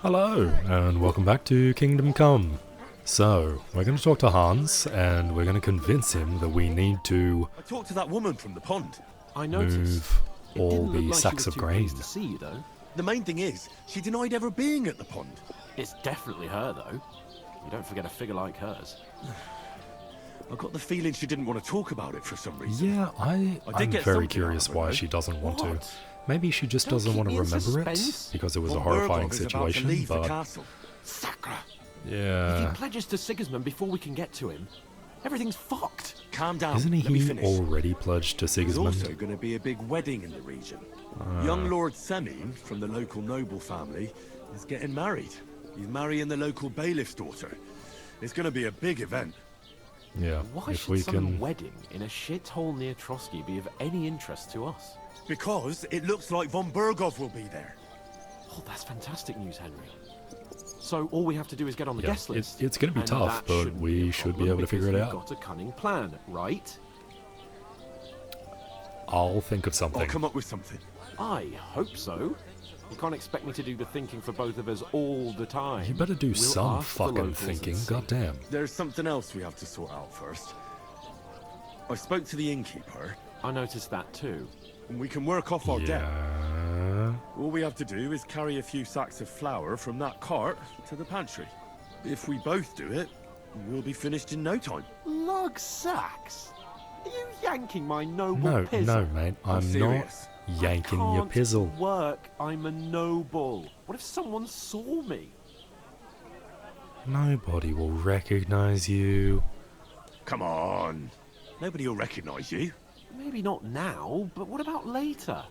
Hello, and welcome back to Kingdom Come. So, we're going to talk to Hans, and we're going to convince him that we need to I talked to that woman from the pond. I noticed. move It all didn't look the like sacks she was of too grain. pleased to see you, though. The main thing is, she denied ever being at the pond. It's definitely her, though. You don't forget a figure like hers. I got the feeling she didn't want to talk about it for some reason. Yeah, I'm get very something curious out of it, why though. she doesn't want to. What? Maybe she just Don't doesn't keep want to me in remember it, suspense. because it was a Von horrifying Bergov is about to situation, leave the but castle. Sacra! If he yeah. pledges to Sigismund before we can get to him, everything's fucked. Calm down. Isn't Let me he finish. already pledged to There's also Sigismund? going to be a big wedding in the region. Young Lord Semin, from the local noble family, is getting married. He's marrying the local bailiff's daughter. It's going to be a big event. Yeah, Why if should we some can... wedding in a shithole near Trotsky be of any interest to us? Because it looks like Von Bergov will be there. Oh, that's fantastic news, Henry. So all we have to do is get on the Yeah, guest list. it's going to be and tough, that but shouldn't we a should be problem able to figure it because out. we've got a cunning plan, right? I'll think of I'll something. come up with something. I hope so. You can't expect me to do the thinking for both of us all the time. You better do We'll some ask the fucking locals and thinking, see. goddamn. There's something else we have to sort out first. I spoke to the innkeeper, I noticed that too. and we can work off our debt. Yeah... All we have to do is carry a few sacks of flour from that cart to the pantry. If we both do it, we'll be finished in no time. Lug sacks? Are you yanking my noble No, pizzle? no, mate, I'm not serious. yanking your Can't pizzle. work. I'm a noble. What if someone saw me? Nobody will recognize you. Come on. Nobody will recognize you. Maybe not now, but what about later?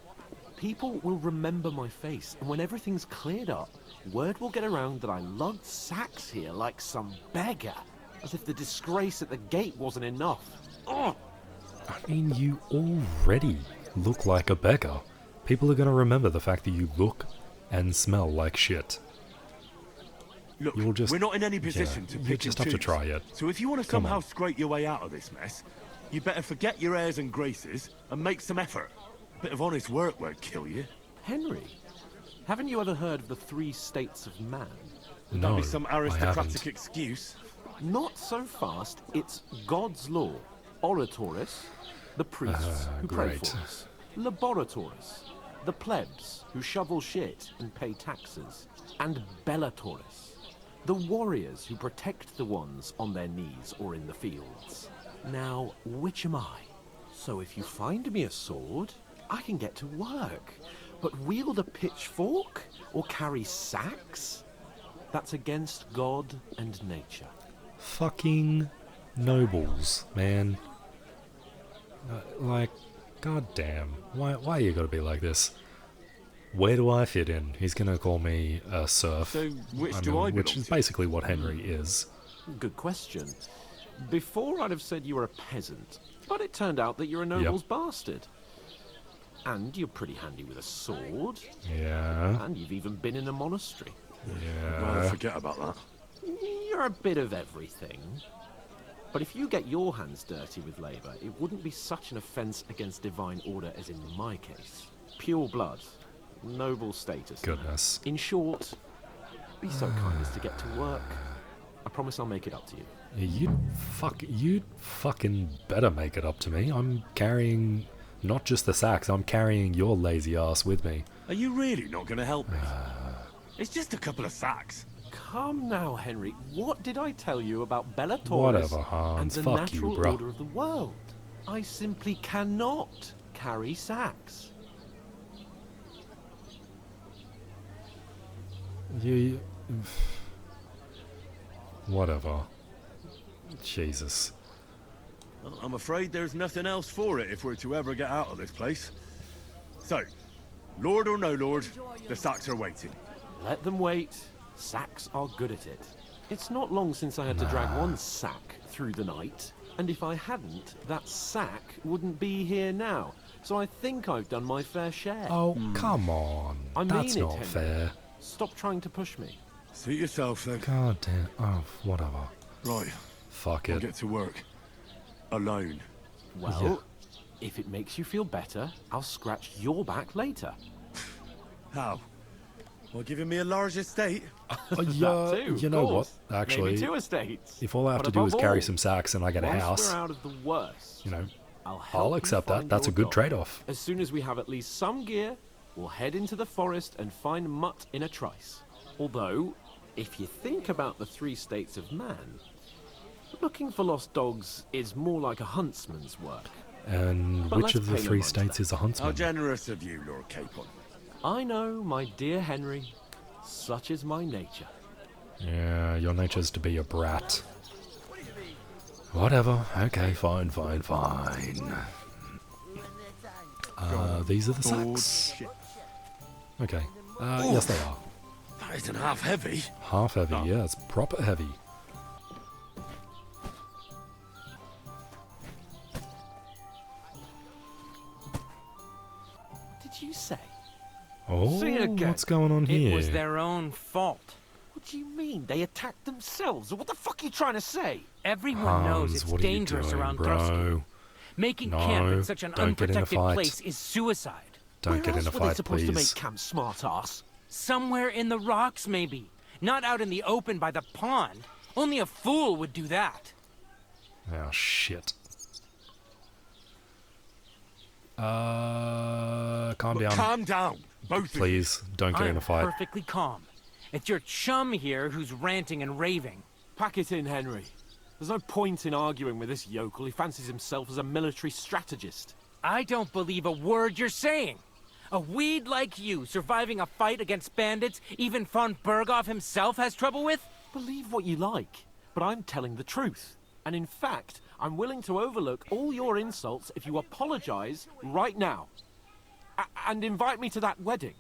People will remember my face, and when everything's cleared up, word will get around that I lugged sacks here like some beggar, as if the disgrace at the gate wasn't enough. Ugh! I mean, you already look like a beggar. People are going to remember the fact that you look and smell like shit. Look, You'll just- we're not in any position to you pick just and have to choose. try it. So if you want to Come somehow on. scrape your way out of this mess, you better forget your airs and graces and make some effort. A bit of honest work won't kill you. Henry, haven't you ever heard of the 3 states of man? No, That'd be some I aristocratic haven't. excuse. Not so fast. It's God's law. Oratoris, the priests who pray great. for us. Laboratoris, the plebs who shovel shit and pay taxes. And Bellatoris, the warriors who protect the ones on their knees or in the fields. Now, which am I? So if you find me a sword, I can get to work. But wield a pitchfork or carry sacks? That's against God and nature. Fucking nobles, man. Like, goddamn. Why you gotta be like this? Where do I fit in? He's gonna call me a serf. So which I do mean, I which belong is to? basically what Henry is. Good question. Before I'd have said you were a peasant, but it turned out that you're a noble's bastard. And you're pretty handy with a sword, Yeah. and you've even been in a monastery. Rather forget about that. You're a bit of everything. But if you get your hands dirty with labour, it wouldn't be such an offence against divine order as in my case. Pure blood, noble status. Goodness. In short, be so kind as to get to work. I promise I'll make it up to you. You'd fucking better make it up to me. I'm carrying not just the sacks, I'm carrying your lazy ass with me. Are you really not going to help me? It's just a couple of sacks. Come now, Henry. What did I tell you about Bellatoris Whatever, and Hans. the Fuck you, natural bruh. order of the world? I simply cannot carry sacks. You... Whatever. Jesus. Well, I'm afraid there's nothing else for it if we're to ever get out of this place. So, Lord or no Lord, the sacks are waiting. Let them wait. Sacks are good at it. It's not long since I had to drag one sack through the night, and if I hadn't, that sack wouldn't be here now. So I think I've done my fair share. Oh, come on. I mean That's it, not Henry. fair. Stop trying to push me. Suit yourself then. God damn. Oh, whatever. Right, Fuck I'll it. get to work. Alone. Well, if it makes you feel better, I'll scratch your back later. How? Or giving me a large estate? Yeah, too, you of know course. what? Actually, Maybe 2 estates. if all I have But to do is above carry all, some sacks and I get a once house, we're out of the worst, you know, I'll help I'll you accept that. find That's a your good dog. trade-off. As soon as we have at least some gear, we'll head into the forest and find Mutt in a trice. Although, if you think about the 3 states of man, looking for lost dogs is more like a huntsman's work. And But which let's of the pay no 3 mind to states that. is a How huntsman? generous of you, Lord Capon. I know, my dear Henry, such is my nature. Yeah, your nature's to be a brat. Whatever. Okay, fine. These are the sacks. Okay. Yes, they are. That isn't half heavy. Half heavy, yeah, it's proper heavy. Did you say? Oh, Say it again. what's going on here? It was their own fault. What do you mean? They attacked themselves? What the fuck are you trying to say? Everyone knows Hans, it's what are you dangerous doing, around bro? Dusky. Making No, camp in such an don't get in a unprotected fight. place is suicide. Don't Where get in else a were they fight, supposed to make please. camp, smart-ass? Somewhere in the rocks, maybe. Not out in the open by the pond. Only a fool would do that. Oh, shit. Calm down. Calm down, both of you. Please, don't get in I'm a fight. perfectly calm. It's your chum here who's ranting and raving. Pack it in, Henry. There's no point in arguing with this yokel. He fancies himself as a military strategist. I don't believe a word you're saying. A weed like you surviving a fight against bandits even von Berghoff himself has trouble with? Believe what you like, but I'm telling the truth. And in fact, I'm willing to overlook all your insults if you apologize right now. And invite me to that wedding.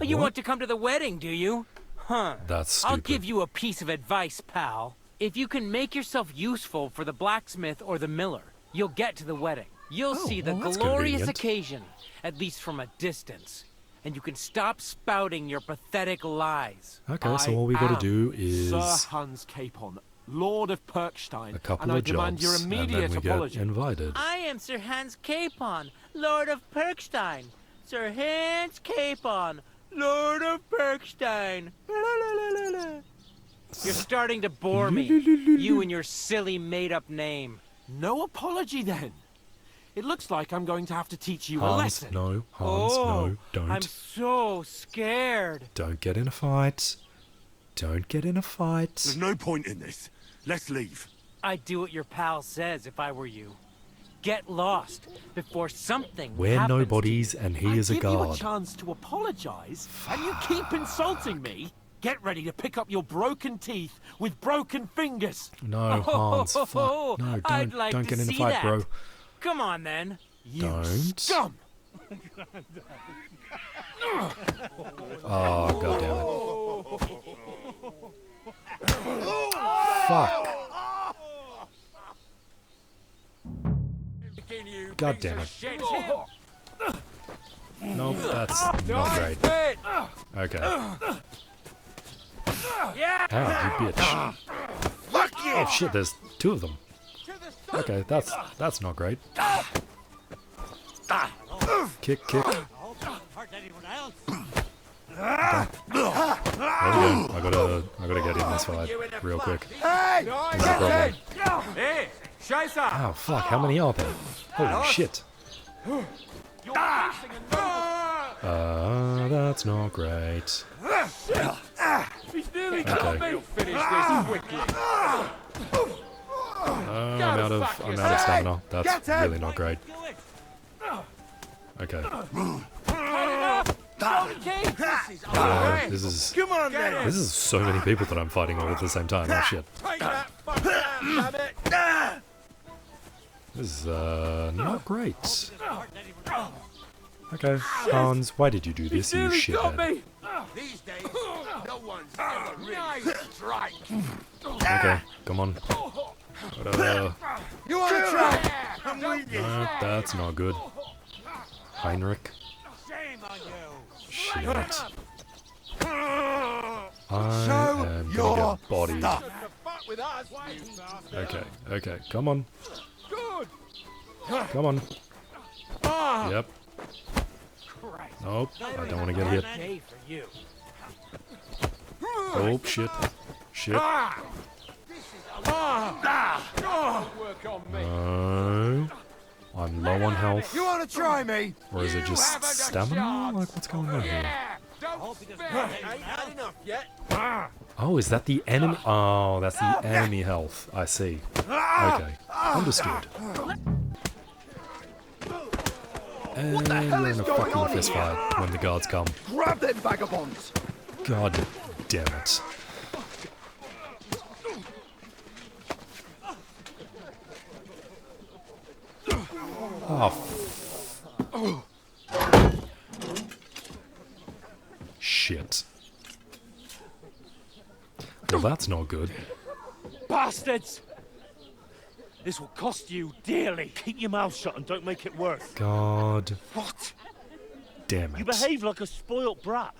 You What? want to come to the wedding, do you? Huh. That's stupid. I'll give you a piece of advice, pal. If you can make yourself useful for the blacksmith or the miller, you'll get to the wedding. You'll see the well, that's glorious convenient. occasion, at least from a distance. And you can stop spouting your pathetic lies. Okay, so I all we gotta am do is Sir Hans Capon, Lord of Perkstein, a couple and I of demand jobs, your and then immediate we apology. get invited. I am Sir Hans Capon, Lord of Perkstein. Sir Hans Capon, Lord of Perkstein. You're starting to bore me. You and your silly made-up name. No apology then. It looks like I'm going to have to teach you a Hans, lesson. no. Hans, no. Don't. I'm so scared. Don't get in a fight. Don't get in a There's fight. no point in this. Let's leave. I'd do what your pal says if I were you. Get lost before something We're happens to nobodies, and he I is a give you a god. chance to apologize, and you keep insulting me. Get ready to pick up your broken teeth with broken fingers. No, Hans, Oh, fuck. No, I'd don't, like don't to get in a see fight, that. bro. Come on, then. You Don't. scum! Oh, god damn it. Fuck. God damn it. Nope, that's not great. Okay. Ow, you bitch. Oh shit, there's 2 of them. Okay, that's not great. Kick. Okay. There we go. I gotta get in this fight real quick. No problem. Hey, Scheiße! Oh fuck, how many are there? Holy shit. That's not great. Nearly got me. Finish this quickly. I'm out of stamina. That's really not great. Okay. Yeah, this is so many people that I'm fighting all at the same time. Oh shit. This is not great. Okay, Hans, why did you do this, you shithead? These days, no one's ever really strike. Okay, come on. Whatever. You want to try? I'm with you. No, that's not good. Heinrich. Shame on you. Shit. I am gonna get bodied. Okay, come on. Come on. Yep. Nope, I don't want to get hit. Day for you. Oh, shit. Shit. No. I'm low on health. You want to try me? Or is it just stamina? Like, what's going on here? Oh, is that the enemy? Oh, that's the enemy health. I see. Okay. Understood. And we're in a fucking fist fight when the guards come. Grab them vagabonds! God damn it. Oh. Shit. Well, that's not good. Bastards! This will cost you dearly. Keep your mouth shut and don't make it worse. God What? damn it. You behave like a spoilt brat.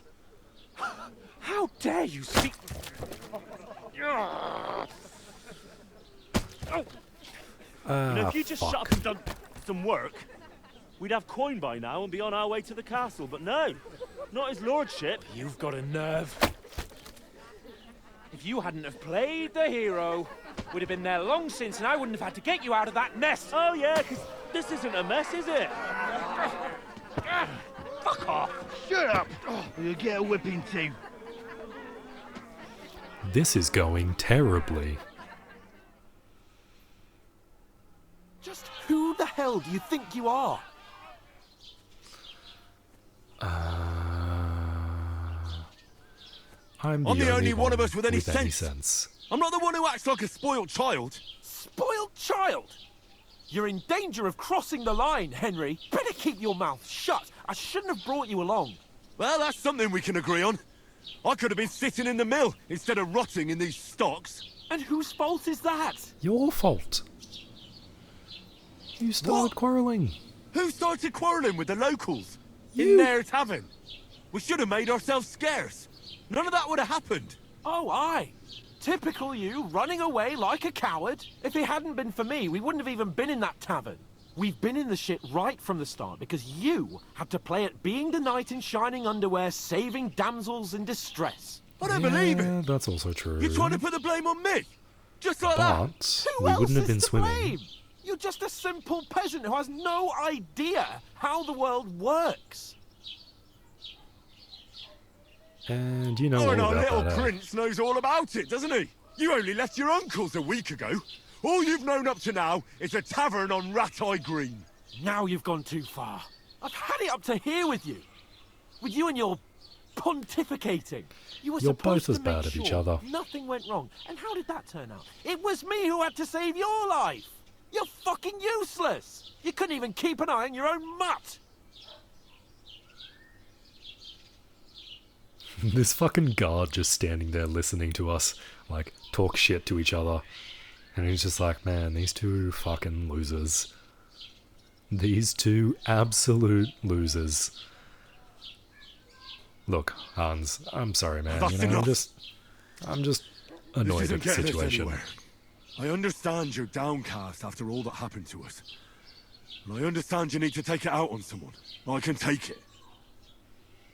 How dare you speak... if you just shut up and done some work, we'd have coin by now and be on our way to the castle, but no. Not his lordship. You've got a nerve. If you hadn't have played the hero, we'd have been there long since and I wouldn't have had to get you out of that mess. Oh yeah, because this isn't a mess, is it? Fuck off. Shut up! You'll get a whipping too. This is going terribly. Just who the hell do you think you are? I'm the only one of us with any sense. sense. I'm not the one who acts like a spoiled child. Spoiled child! You're in danger of crossing the line, Henry. Better keep your mouth shut. I shouldn't have brought you along. Well, that's something we can agree on. I could have been sitting in the mill instead of rotting in these stocks. And whose fault is that? Your fault. You started quarrelling. Who started quarrelling with the locals? You. In their tavern. We should have made ourselves scarce. None of that would have happened. Oh, aye. Typical you, running away like a coward. If it hadn't been for me, we wouldn't have even been in that tavern. We've been in the shit right from the start because you had to play at being the knight in shining underwear, saving damsels in distress. I don't believe it. That's also true. You're trying to put the blame on me. Just like that. But Who we else wouldn't have is been to swimming. blame? You're just a simple peasant who has no idea how the world works. And you know Oh, all and our about little that. prince knows all about it, doesn't he? You only left your uncle's a week ago. All you've known up to now is a tavern on Rat-Eye Green. Now you've gone too far. I've had it up to here with you. With you and your pontificating. You were You're supposed both as to make bad as sure each other. nothing went wrong. And how did that turn out? It was me who had to save your life. You're fucking useless. You couldn't even keep an eye on your own mutt. This fucking guard just standing there listening to us, like, talk shit to each other. And he's just like, man, these two fucking losers. These two absolute losers. Look, Hans, I'm sorry, man. That's You know, enough. I'm just annoyed This at isn't the getting us situation. anywhere. I understand you're downcast after all that happened to us. And I understand you need to take it out on someone. I can take it.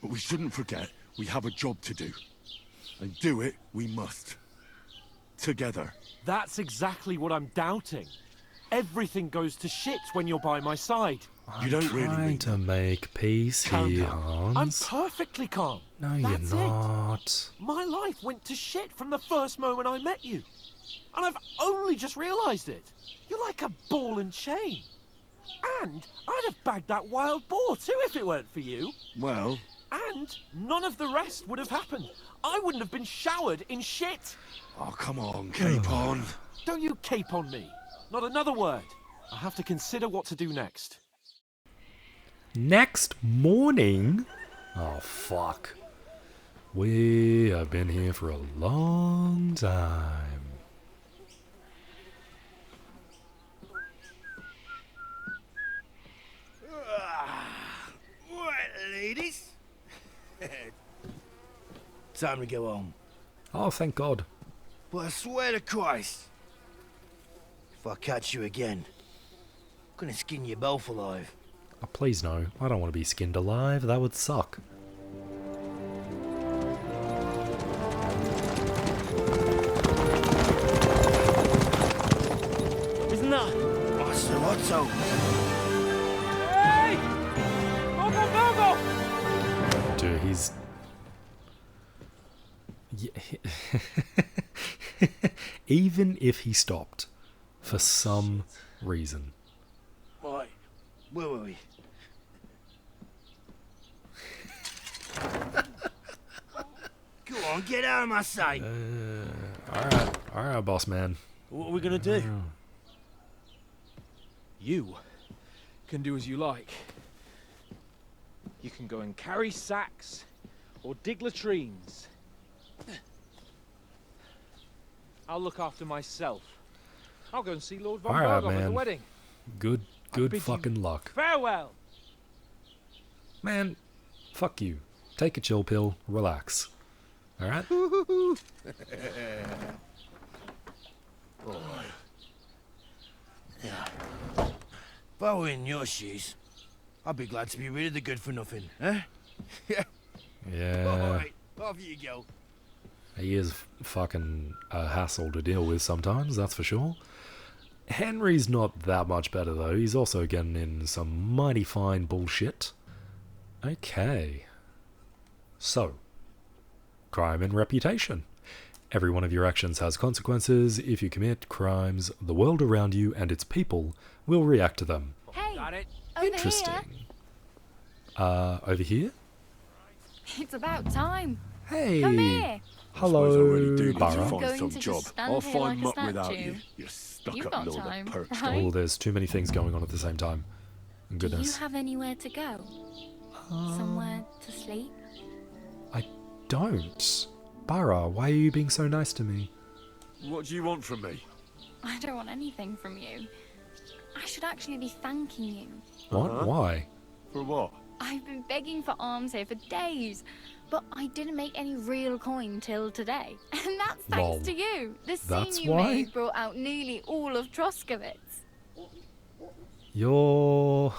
But we shouldn't forget we have a job to do. And do it we must. Together. That's exactly what I'm doubting. Everything goes to shit when you're by my side. You don't I'm really trying mean to make peace Calm here, down. I'm Hans. perfectly calm. No, That's you're it. not. My life went to shit from the first moment I met you. And I've only just realised it. You're like a ball and chain. And I'd have bagged that wild boar too if it weren't for you. Well, And none of the rest would have happened. I wouldn't have been showered in shit. oh come on, Capon. Don't you cape on me. Not another word. I have to consider what to do next. Next morning? Oh, fuck. We have been here for a long time. Right, ladies. Time to go home. Oh, thank God. But I swear to Christ, if I catch you again, I'm gonna skin you both alive. Oh, please no. I don't want to be skinned alive. That would suck. Even if he stopped for some reason. Right. Where were we? Go on, get out of my sight. Alright, boss man. What are we gonna do? You can do as you like. You can go and carry sacks or dig latrines. I'll look after myself. I'll go and see Lord von Alright, Berghoff at the man. wedding. Good bid you fucking luck. Farewell! Man, fuck you. Take a chill pill, relax. Alright? If I were in your shoes, I'd be glad to be rid of the good for nothing, eh? Yeah. Alright, off you go. He is fucking a hassle to deal with sometimes, that's for sure. Henry's not that much better though. He's also getting in some mighty fine bullshit. Okay. So, crime and reputation. Every one of your actions has consequences. If you commit crimes, the world around you and its people will react to them. Hey, Got it? over Interesting. here. Over here? It's about time. Hey. Come here. Suppose I really Hello, do need to Barra. Going find some to just job. stand I'll here find like a muck without statue. you. You You've stuck-up got lord time, of perch. right? Oh, there's too many things going on at the same time. Do you Goodness. have anywhere to go? Somewhere to sleep? I don't. Barra, why are you being so nice to me? What do you want from me? I don't want anything from you. I should actually be thanking you. What? Uh-huh. Why? For what? I've been begging for alms here for days, but I didn't make any real coin till today. And that's thanks Lol. to you. The That's scene you why? made brought out nearly all of Troskowitz. You're...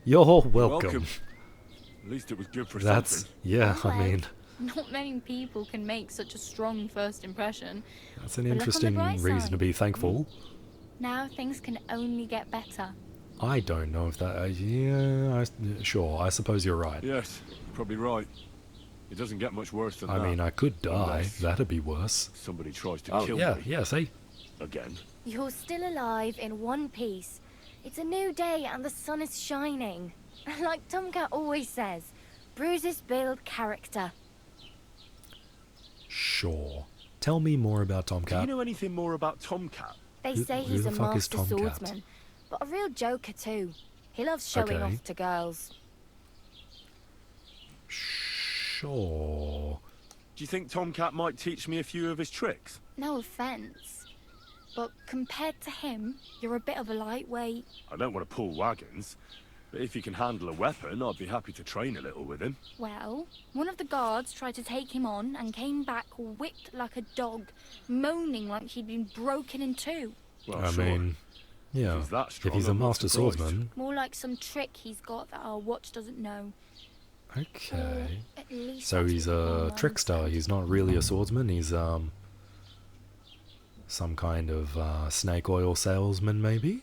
You're welcome. At least it was good for That's... something. Yeah, I Well, mean... Not many people can make such a strong first impression. That's an But look on the interesting bright reason side. to be thankful. Now things can only get better. I don't know if that... yeah, sure, I suppose you're right. Yes, probably right. It doesn't get much worse than that. I mean, I could die. Unless That'd be worse. somebody tries to Oh, kill yeah, me. yeah, see? Again. You're still alive in one piece. It's a new day and the sun is shining. Like Tomcat always says, bruises build character. Sure. Tell me more about Do Tomcat. you know anything more about Tomcat? They Who- say who he's the a fuck is master Tomcat? swordsman, but a real joker too. He loves showing Okay. off to girls. Sure. Do you think Tomcat might teach me a few of his tricks? No offense, but compared to him, you're a bit of a lightweight. I don't want to pull wagons, but if he can handle a weapon, I'd be happy to train a little with him. Well, one of the guards tried to take him on and came back whipped like a dog, moaning like he'd been broken in two. Well, I sure. mean, yeah. If he's that If strong, he's a I'm not master surprised. swordsman, More like some trick he's got that our watch doesn't know. okay. Or at least So that's he's what a Mum trickster. said. He's not really a swordsman. He's some kind of snake oil salesman, maybe.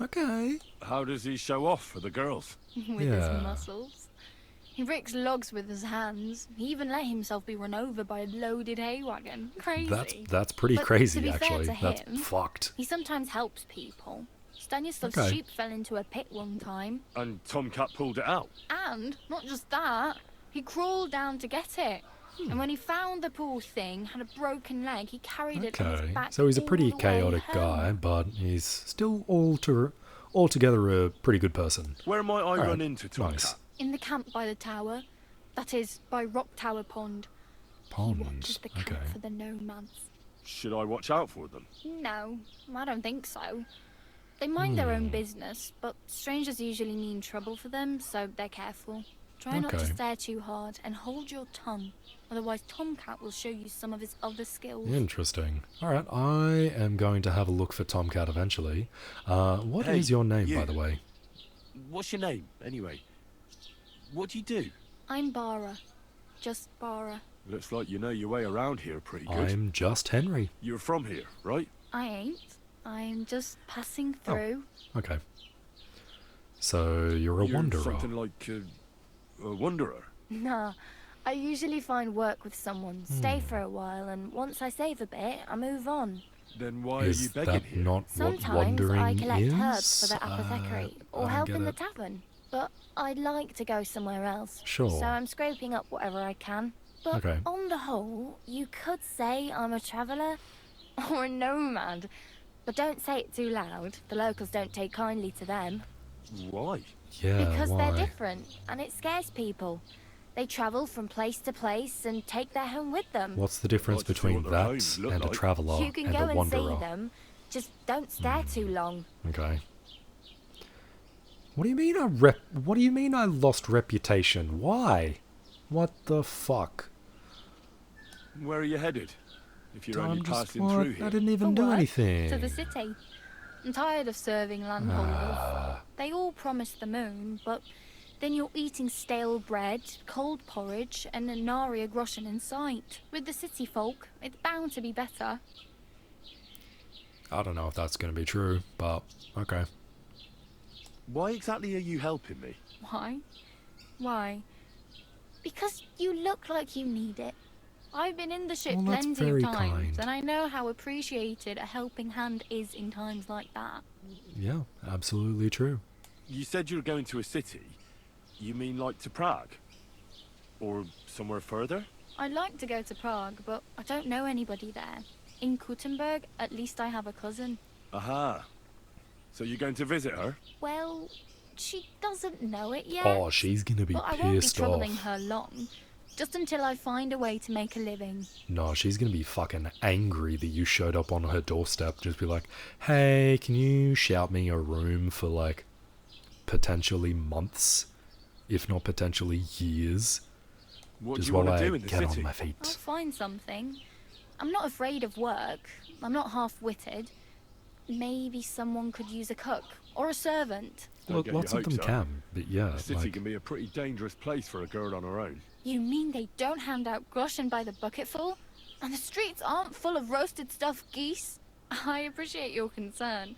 Okay. How does he show off for the girls? With Yeah. his muscles. He breaks logs with his hands. He even let himself be run over by a loaded hay wagon. Crazy. That's pretty But crazy, to be fair actually. to That's him, fucked. He sometimes helps people. Stanislav's Okay. sheep fell into a pit one time. And Tomcat pulled it out. And, not just that, he crawled down to get it. Hmm. And when he found the poor thing had a broken leg, he carried it on Okay. his back So he's a all pretty the way chaotic home. guy, but he's still altogether a pretty good person. Where might I Alright, run into Tomcat? nice. In the camp by the tower. That is, by Rock Tower Pond. He watches Ponds. the camp Okay. for the nomads. Should I watch out for them? No, I don't think so. They mind their Hmm. own business, but strangers usually mean trouble for them, so they're careful. Try not to Okay. stare too hard and hold your tongue, otherwise Tomcat will show you some of his other skills. Interesting. Alright, I am going to have a look for Tomcat eventually. What is Hey, your name, you. by the way? What's your name, anyway? What do you do? I'm Bara. Just Bara. Looks like you know your way around here pretty good. I'm just Henry. You're from here, right? I ain't. I'm just passing Oh. through. Okay. So you're a You're wanderer. something like a wanderer. Nah, I usually find work with someone, stay for a while, and once I save a bit, I move on. Then why are Is you begging that here? not what Sometimes I wandering collect is? herbs for the apothecary, or I don't help get in the it. tavern. But I'd like to go somewhere else. Sure. So I'm scraping up whatever I can. But Okay. on the whole, you could say I'm a traveller or a nomad. But don't say it too loud. The locals don't take kindly to them. Why? Yeah, Because why? they're different, and it scares people. They travel from place to place and take their home with them. What's the difference Like to see between what their that homes look and a like. traveller You can and go a and wanderer? see them, just don't stare too long. Okay. What do you mean What do you mean I lost reputation? Why? What the fuck? Where are you headed? If you're only I'm just passing what? through here. I didn't even For do work, anything. to the city. I'm tired of serving landholders. They all promise the moon, but then you're eating stale bread, cold porridge, and a nary a groschen in sight. With the city folk, it's bound to be better. I don't know if that's going to be true, but okay. Why exactly are you helping me? Why? Why? Because you look like you need it. I've been in the ship Well, that's plenty of very times, kind. and I know how appreciated a helping hand is in times like that. Yeah, absolutely true. You said you were going to a city. You mean like to Prague? Or somewhere further? I'd like to go to Prague, but I don't know anybody there. In Kuttenberg, at least I have a cousin. Aha. So you're going to visit her? Well, she doesn't know it yet. Oh, she's going to be but I won't be pissed troubling off. her long. Just until I find a way to make a living. No, she's going to be fucking angry that you showed up on her doorstep. Just be like, hey, can you shout me a room for like potentially months, if not potentially years, What do just you while want to I do in the get city? on my I'll feet. find something. I'm not afraid of work. I'm not half-witted. Maybe someone could use a cook or a servant. Don't Well, get lots your of them hopes up. can, but yeah, The city like, can be a pretty dangerous place for a girl on her own. You mean they don't hand out groschen by the bucketful? And the streets aren't full of roasted stuffed geese? I appreciate your concern,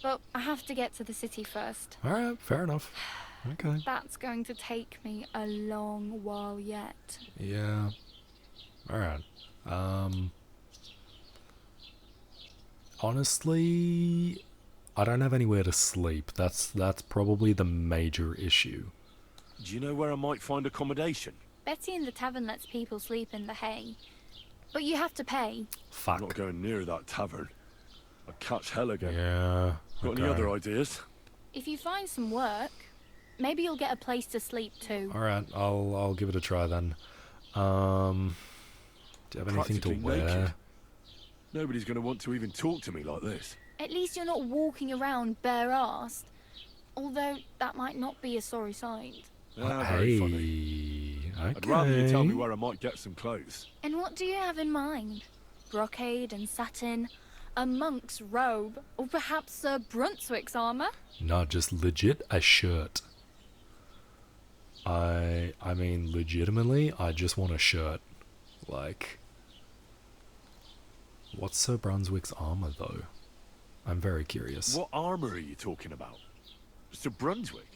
but I have to get to the city first. alright, fair enough. Okay. That's going to take me a long while yet. Yeah. Alright. Honestly, I don't have anywhere to sleep. That's probably the major issue. Do you know where I might find accommodation? Betty in the tavern lets people sleep in the hay. But you have to pay. I'm not Fuck. going near that tavern. I'd catch hell again. Yeah. Got any okay. other ideas? If you find some work, maybe you'll get a place to sleep too. Alright, I'll give it a try then. Do you have anything to Practically wear? naked. Nobody's going to want to even talk to me like this. At least you're not walking around bare-assed. Although that might not be a sorry sight. Very funny. Hey. Okay. I'd rather you tell me where I might get some clothes. And what do you have in mind? Brocade and satin, a monk's robe, or perhaps Sir Brunswick's armour? No, just legit a shirt. I mean, legitimately, I just want a shirt. Like, what's Sir Brunswick's armor, though? I'm very curious. What armour are you talking about? Sir Brunswick?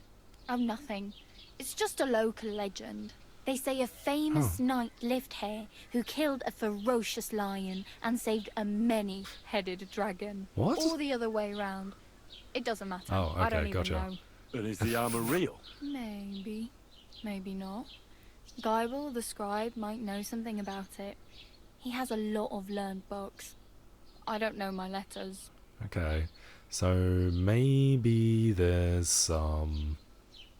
Oh, nothing. It's just a local legend. They say a famous knight lived here who killed a ferocious lion and saved a many-headed dragon. What? Or the other way round. It doesn't matter. Oh, I don't okay, even gotcha. know. And is the armour real? Maybe. Maybe not. Geibel, the scribe, might know something about it. He has a lot of learned books. I don't know my letters. Okay, so maybe there's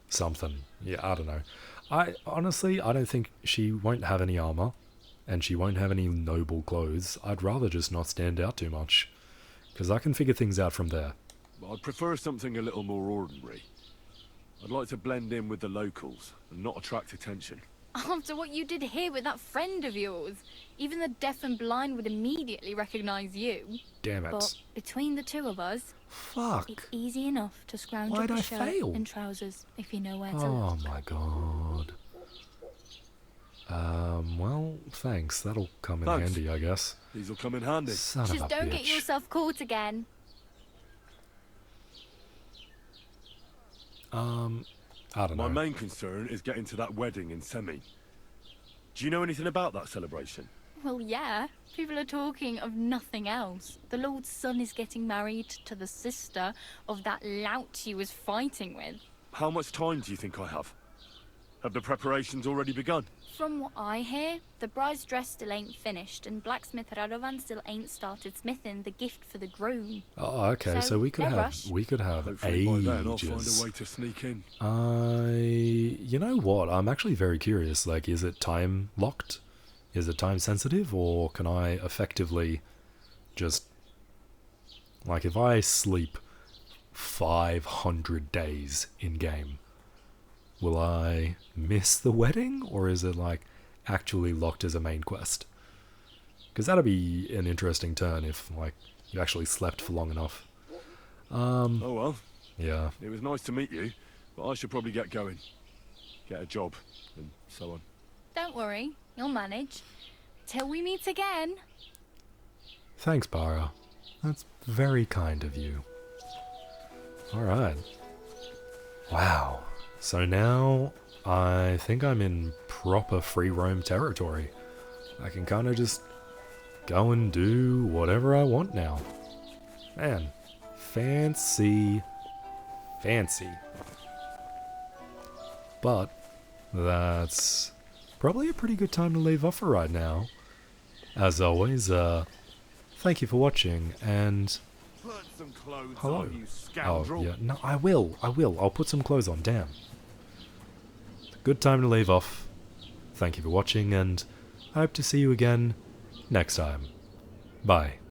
something. Yeah, I don't know. I honestly, I don't think she won't have any armor, and she won't have any noble clothes. I'd rather just not stand out too much, because I can figure things out from there. I'd prefer something a little more ordinary. I'd like to blend in with the locals and not attract attention. After what you did here with that friend of yours, even the deaf and blind would immediately recognize you. Damn it. But between the two of us, Fuck. it's easy enough to scrounge Why'd up a I shirt fail? and trousers if you know where to Oh look. my god. Well, thanks. That'll come in Thanks. handy, I guess. These'll come in handy. Son of Just a don't bitch. get yourself caught again. I don't My know. main concern is getting to that wedding in Semi. Do you know anything about that celebration? Well, yeah. People are talking of nothing else. The Lord's son is getting married to the sister of that lout he was fighting with. How much time do you think I have? Have the preparations already begun? From what I hear, the bride's dress still ain't finished, and blacksmith Radovan still ain't started smithing the gift for the groom. Oh, okay. So we could no have rush. Hopefully by then I'll find ages. a way to sneak in. You know what? I'm actually very curious. Like, is it time locked? Is it time sensitive, or can I effectively just, like, if I sleep 500 days in game, will I miss the wedding, or is it like actually locked as a main quest? Because that'd be an interesting turn if like you actually slept for long enough. Oh well. Yeah. It was nice to meet you, but I should probably get going. Get a job, and so on. Don't worry, you'll manage. Till we meet again. Thanks, Bara. That's very kind of you. Alright. Wow. So now I think I'm in proper free roam territory. I can kind of just go and do whatever I want now. Man, fancy. Fancy. But that's probably a pretty good time to leave off for right now. As always, thank you for watching, and Put some clothes hello. on, you Oh, scoundrel. yeah, no, I will. I'll put some clothes on, damn. Good time to leave off. Thank you for watching, and I hope to see you again next time. Bye.